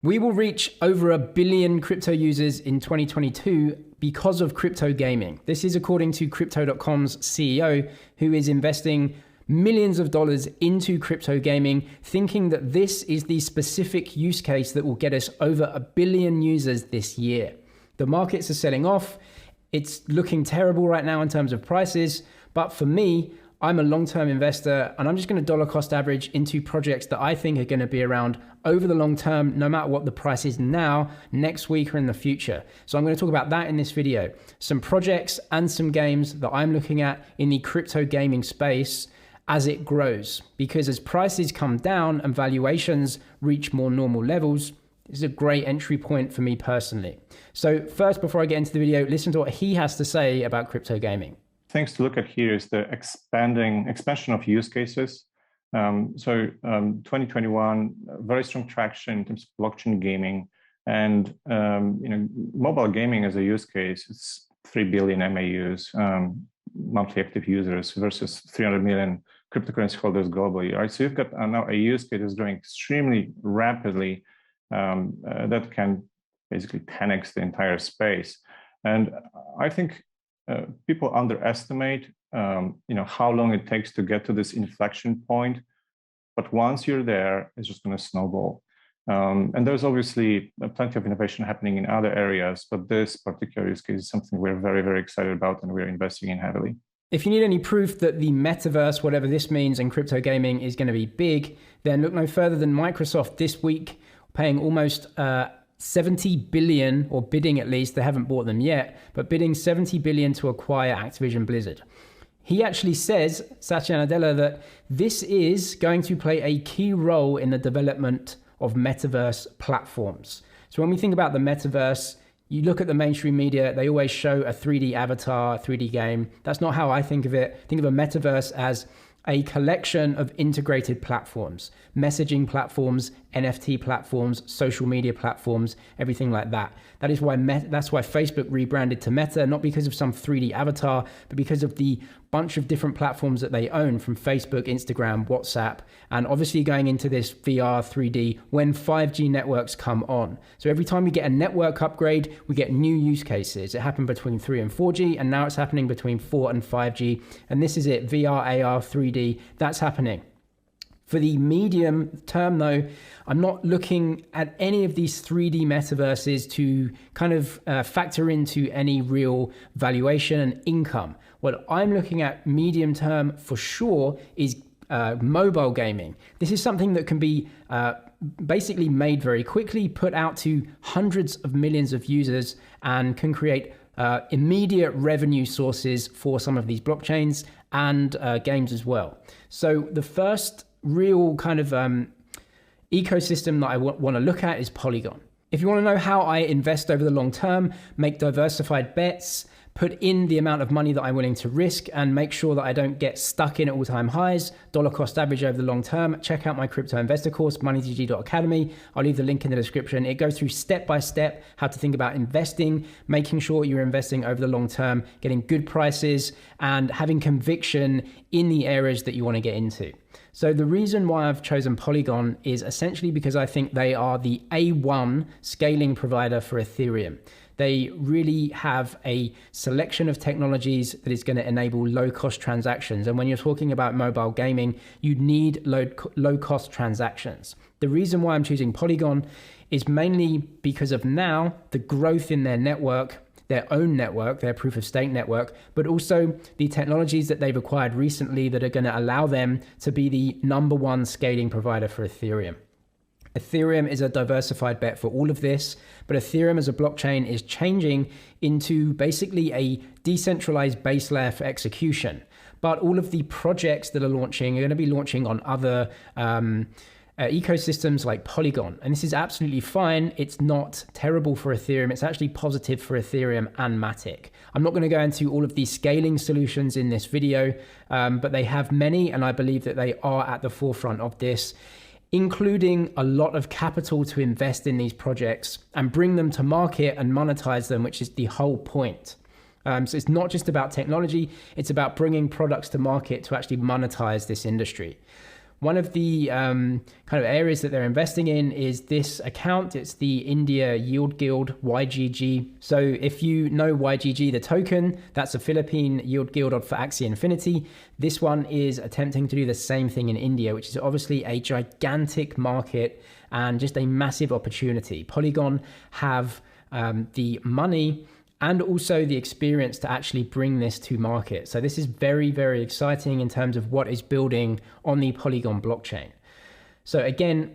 We will reach over 1 billion crypto users in 2022 because of crypto gaming. This is according to Crypto.com's CEO, who is investing millions of dollars into crypto gaming, thinking that this is the specific use case that will get us over 1 billion users this year. The markets are selling off. It's looking terrible right now in terms of prices. But for me, I'm a long-term investor, and I'm just going to dollar cost average into projects that I think are going to be around over the long term, no matter what the price is now, next week, or in the future. So I'm going to talk about that in this video. Some projects and some games that I'm looking at in the crypto gaming space as it grows. Because as prices come down and valuations reach more normal levels, this is a great entry point for me personally. So first, before I get into the video, listen to what he has to say about crypto gaming. Things to look at here is the expansion of use cases. 2021, very strong traction in terms of blockchain gaming, and mobile gaming as a use case. It's 3 billion MAUs, monthly active users, versus 300 million cryptocurrency holders globally. Right, so you've got now a use case that's growing extremely rapidly that can basically 10x the entire space. And I think people underestimate, how long it takes to get to this inflection point. But once you're there, it's just going to snowball. And there's obviously plenty of innovation happening in other areas, but this particular use case is something we're very, very excited about and we're investing in heavily. If you need any proof that the metaverse, whatever this means, in crypto gaming is going to be big, then look no further than Microsoft this week, paying almost 70 billion, or bidding at least, they haven't bought them yet, but bidding 70 billion to acquire Activision Blizzard. He actually says, Satya Nadella, that this is going to play a key role in the development of metaverse platforms. So when we think about the metaverse, you look at the mainstream media, they always show a 3D avatar, 3D game. That's not how I think of it. Think of a metaverse as a collection of integrated platforms, messaging platforms, NFT platforms, social media platforms, everything like that. That's why Facebook rebranded to Meta, not because of some 3D avatar, but because of the bunch of different platforms that they own, from Facebook, Instagram, WhatsApp, and obviously going into this VR 3D when 5G networks come on. So every time we get a network upgrade, we get new use cases. It happened between 3 and 4G, and now it's happening between 4 and 5G. And this is it, VR, AR, 3D, that's happening. For the medium term, though, I'm not looking at any of these 3D metaverses to kind of factor into any real valuation and income. What I'm looking at medium term for sure is mobile gaming. This is something that can be basically made very quickly, put out to hundreds of millions of users, and can create immediate revenue sources for some of these blockchains and games as well. So the first real kind of ecosystem that I want to look at is Polygon. If you want to know how I invest over the long term, make diversified bets, put in the amount of money that I'm willing to risk, and make sure that I don't get stuck in at all-time highs, dollar cost average over the long term, check out my crypto investor course, moneydg.academy. I'll leave the link in the description. It goes through step by step how to think about investing, making sure you're investing over the long term, getting good prices, and having conviction in the areas that you want to get into. So the reason why I've chosen Polygon is essentially because I think they are the A1 scaling provider for Ethereum. They really have a selection of technologies that is going to enable low-cost transactions. And when you're talking about mobile gaming, you need low-cost transactions. The reason why I'm choosing Polygon is mainly because of now the growth in their network, their own network, their proof-of-stake network, but also the technologies that they've acquired recently that are going to allow them to be the #1 scaling provider for Ethereum. Ethereum is a diversified bet for all of this, but Ethereum as a blockchain is changing into basically a decentralized base layer for execution. But all of the projects that are launching are going to be launching on other ecosystems like Polygon. And this is absolutely fine. It's not terrible for Ethereum. It's actually positive for Ethereum and Matic. I'm not going to go into all of these scaling solutions in this video, but they have many, and I believe that they are at the forefront of this, including a lot of capital to invest in these projects and bring them to market and monetize them, which is the whole point. So it's not just about technology, it's about bringing products to market to actually monetize this industry. one of the kind of areas that they're investing in is this account. It's the India Yield Guild, YGG. So if you know YGG, the token, that's a Philippine yield guild for Axie Infinity. This one is attempting to do the same thing in India, which is obviously a gigantic market and just a massive opportunity. Polygon have the money and also the experience to actually bring this to market. So this is very, very exciting in terms of what is building on the Polygon blockchain. So again,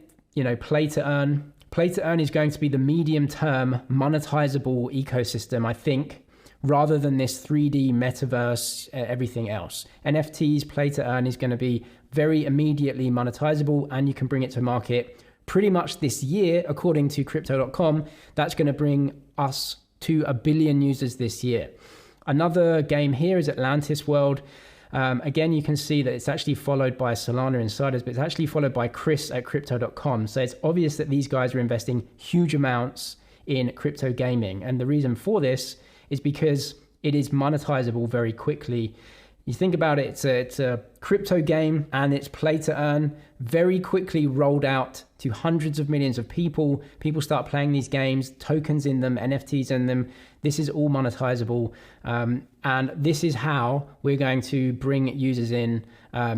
play to earn. Play to earn is going to be the medium-term monetizable ecosystem, I think, rather than this 3D metaverse, everything else. NFTs, play to earn is going to be very immediately monetizable, and you can bring it to market pretty much this year, according to Crypto.com. That's going to bring us to 1 billion users this year. Another game here is Atlantis World. Again, you can see that it's actually followed by Solana Insiders, but it's actually followed by Chris at Crypto.com. So it's obvious that these guys are investing huge amounts in crypto gaming. And the reason for this is because it is monetizable very quickly. You think about it, it's a crypto game and it's play to earn, very quickly rolled out to hundreds of millions of people. People start playing these games, tokens in them, NFTs in them. This is all monetizable. And this is how we're going to bring users in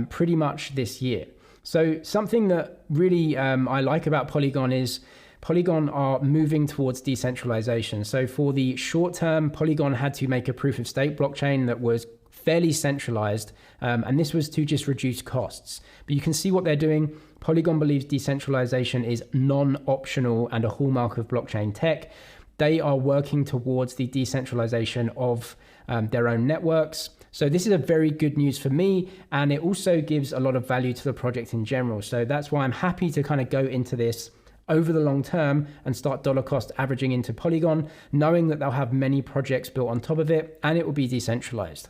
pretty much this year. So something that really I like about Polygon is Polygon are moving towards decentralization. So for the short term, Polygon had to make a proof of stake blockchain that was fairly centralized, and this was to just reduce costs. But you can see what they're doing. Polygon believes decentralization is non-optional and a hallmark of blockchain tech. They are working towards the decentralization of their own networks. So this is a very good news for me, and it also gives a lot of value to the project in general. So that's why I'm happy to kind of go into this over the long term and start dollar cost averaging into Polygon, knowing that they'll have many projects built on top of it, and it will be decentralized.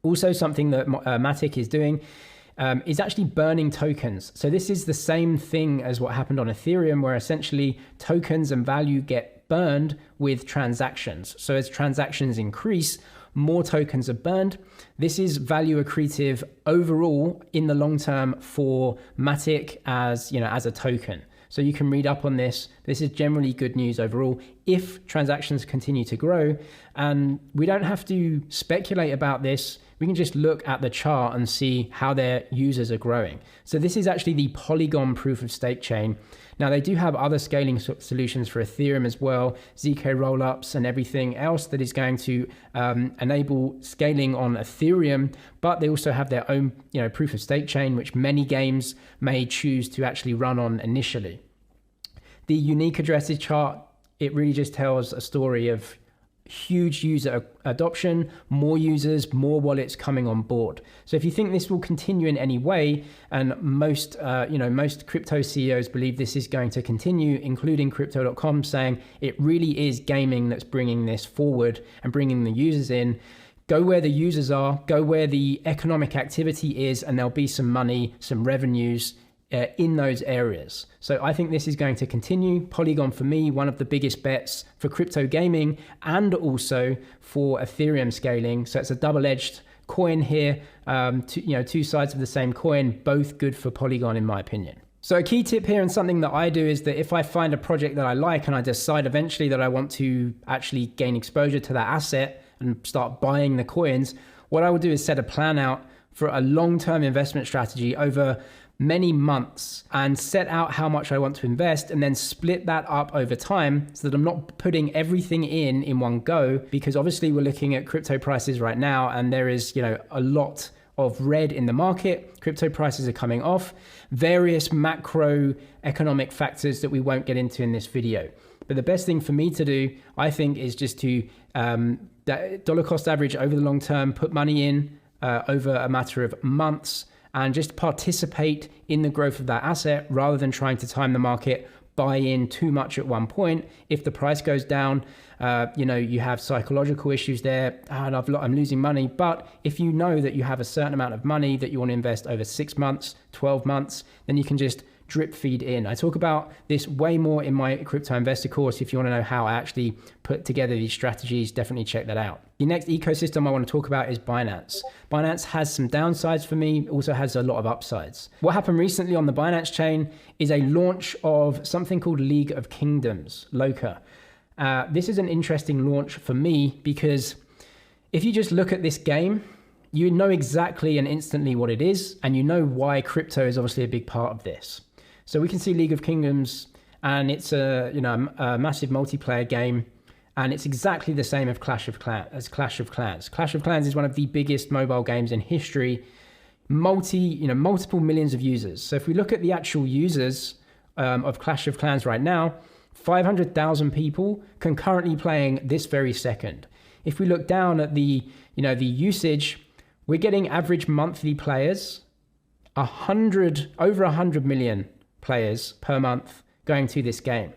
Also, something that Matic is doing is actually burning tokens. So this is the same thing as what happened on Ethereum, where essentially tokens and value get burned with transactions. So as transactions increase, more tokens are burned. This is value accretive overall in the long term for Matic as a token. So you can read up on this. This is generally good news overall if transactions continue to grow. And we don't have to speculate about this. We can just look at the chart and see how their users are growing. So this is actually the Polygon proof of stake chain. Now they do have other scaling solutions for Ethereum as well, ZK rollups and everything else that is going to enable scaling on Ethereum, but they also have their own proof of stake chain, which many games may choose to actually run on initially. The unique addresses chart, it really just tells a story of huge user adoption, more users, more wallets coming on board. So if you think this will continue in any way, and most crypto CEOs believe this is going to continue, including Crypto.com, saying it really is gaming that's bringing this forward and bringing the users in. Go where the users are, go where the economic activity is, and there'll be some money, some revenues in those areas. So I think this is going to continue. Polygon, for me, one of the biggest bets for crypto gaming and also for Ethereum scaling. So it's a double-edged coin here, two sides of the same coin, both good for Polygon in my opinion. So a key tip here, and something that I do, is that if I find a project that I like and I decide eventually that I want to actually gain exposure to that asset and start buying the coins, what I will do is set a plan out for a long-term investment strategy over many months and set out how much I want to invest, and then split that up over time so that I'm not putting everything in one go, because obviously we're looking at crypto prices right now and there is a lot of red in the market. Crypto prices are coming off, various macroeconomic factors that we won't get into in this video. But the best thing for me to do, I think, is just to that dollar cost average over the long term, put money in over a matter of months, and just participate in the growth of that asset rather than trying to time the market, buy in too much at one point. If the price goes down, you have psychological issues there, and I'm losing money. But if you know that you have a certain amount of money that you want to invest over 6 months, 12 months, then you can just drip feed in. I talk about this way more in my Crypto Investor course. If you want to know how I actually put together these strategies, definitely check that out. The next ecosystem I want to talk about is Binance. Binance has some downsides for me, also has a lot of upsides. What happened recently on the Binance chain is a launch of something called League of Kingdoms, LOCA. This is an interesting launch for me because if you just look at this game, you know exactly and instantly what it is, and you know why crypto is obviously a big part of this. So we can see League of Kingdoms, and it's a massive multiplayer game, and it's exactly the same as Clash of Clans. Clash of Clans is one of the biggest mobile games in history, multiple millions of users. So if we look at the actual users of Clash of Clans right now, 500,000 people concurrently playing this very second. If we look down at the usage, we're getting average monthly players, over 100 million players per month going to this game.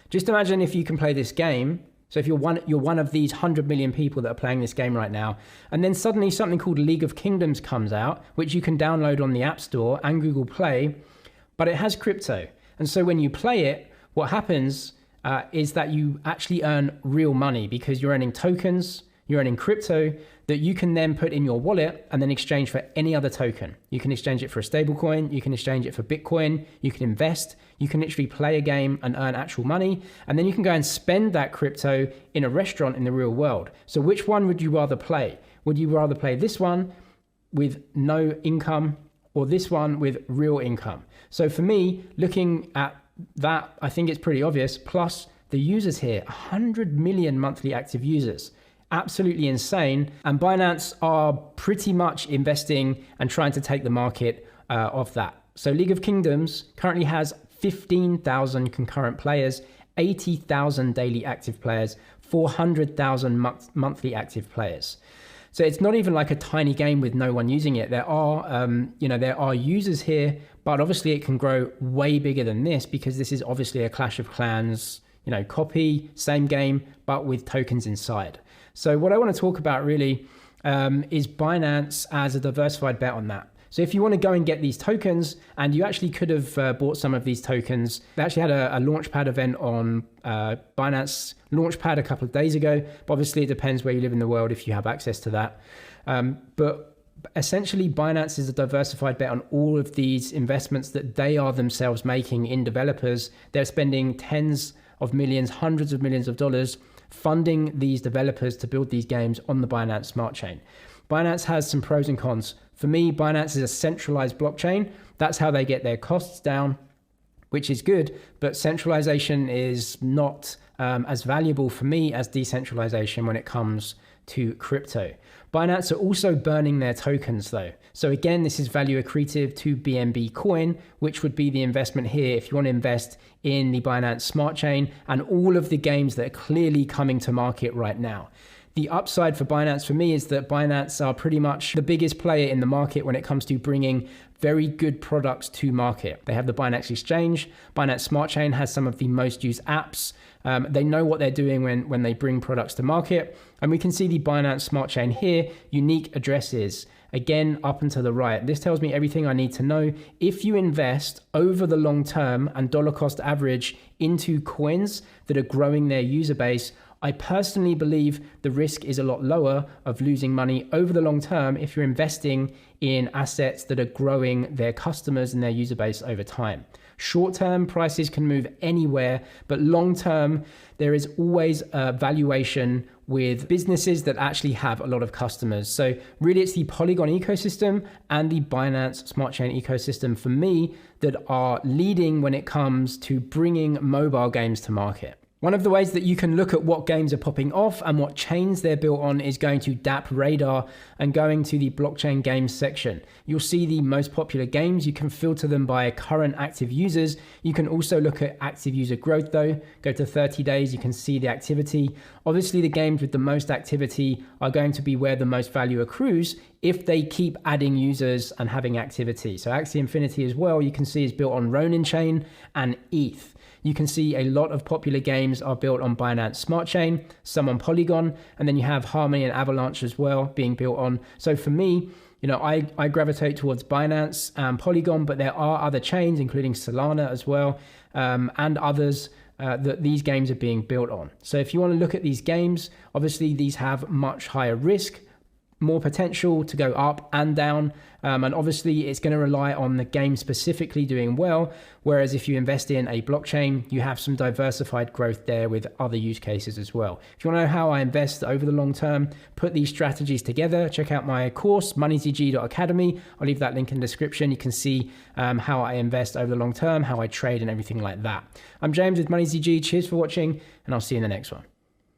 Just imagine if you can play this game. So if you're one of these 100 million people that are playing this game right now, and then suddenly something called League of Kingdoms comes out, which you can download on the App Store and Google Play, but it has crypto. And so when you play it, what happens is that you actually earn real money because you're earning tokens, you're earning crypto that you can then put in your wallet and then exchange for any other token. You can exchange it for a stable coin, you can exchange it for Bitcoin, you can invest, you can literally play a game and earn actual money, and then you can go and spend that crypto in a restaurant in the real world. So which one would you rather play? Would you rather play this one with no income or this one with real income? So for me, looking at that, I think it's pretty obvious. Plus the users here, 100 million monthly active users. Absolutely insane. And Binance are pretty much investing and trying to take the market of that. So League of Kingdoms currently has 15,000 concurrent players, 80,000 daily active players, 400,000 monthly active players. So it's not even like a tiny game with no one using it. There are users here, but obviously it can grow way bigger than this because this is obviously a Clash of Clans, copy, same game, but with tokens inside. So what I want to talk about really is Binance as a diversified bet on that. So if you want to go and get these tokens, and you actually could have bought some of these tokens, they actually had a Launchpad event on Binance Launchpad a couple of days ago. But obviously, it depends where you live in the world if you have access to that. But essentially, Binance is a diversified bet on all of these investments that they are themselves making in developers. They're spending tens of millions, hundreds of millions of dollars funding these developers to build these games on the Binance Smart Chain. Binance has some pros and cons. For me, Binance is a centralized blockchain. That's how they get their costs down, which is good, but centralization is not as valuable for me as decentralization when it comes to crypto. Binance are also burning their tokens though. So again, this is value accretive to BNB coin, which would be the investment here if you want to invest in the Binance Smart Chain and all of the games that are clearly coming to market right now. The upside for Binance for me is that Binance are pretty much the biggest player in the market when it comes to bringing very good products to market. They have the Binance Exchange. Binance Smart Chain has some of the most used apps. They know what they're doing when they bring products to market. And we can see the Binance Smart Chain here, unique addresses. Again, up and to the right. This tells me everything I need to know. If you invest over the long term and dollar cost average into coins that are growing their user base, I personally believe the risk is a lot lower of losing money over the long term if you're investing in assets that are growing their customers and their user base over time. Short-term prices can move anywhere, but long-term, there is always a valuation with businesses that actually have a lot of customers. So really it's the Polygon ecosystem and the Binance Smart Chain ecosystem for me that are leading when it comes to bringing mobile games to market. One of the ways that you can look at what games are popping off and what chains they're built on is going to DappRadar and going to the blockchain games section. You'll see the most popular games. You can filter them by current active users. You can also look at active user growth though. Go to 30 days, you can see the activity. Obviously the games with the most activity are going to be where the most value accrues if they keep adding users and having activity. So Axie Infinity as well, you can see is built on Ronin Chain and ETH. You can see a lot of popular games are built on Binance Smart Chain, some on Polygon, and then you have Harmony and Avalanche as well being built on. So for me, I gravitate towards Binance and Polygon, but there are other chains, including Solana as well, and others that these games are being built on. So if you want to look at these games, obviously these have much higher risk, more potential to go up and down. And obviously it's going to rely on the game specifically doing well. Whereas if you invest in a blockchain, you have some diversified growth there with other use cases as well. If you want to know how I invest over the long term, put these strategies together, check out my course, moneyzg.academy. I'll leave that link in the description. You can see how I invest over the long term, how I trade and everything like that. I'm James with MoneyZG. Cheers for watching, and I'll see you in the next one.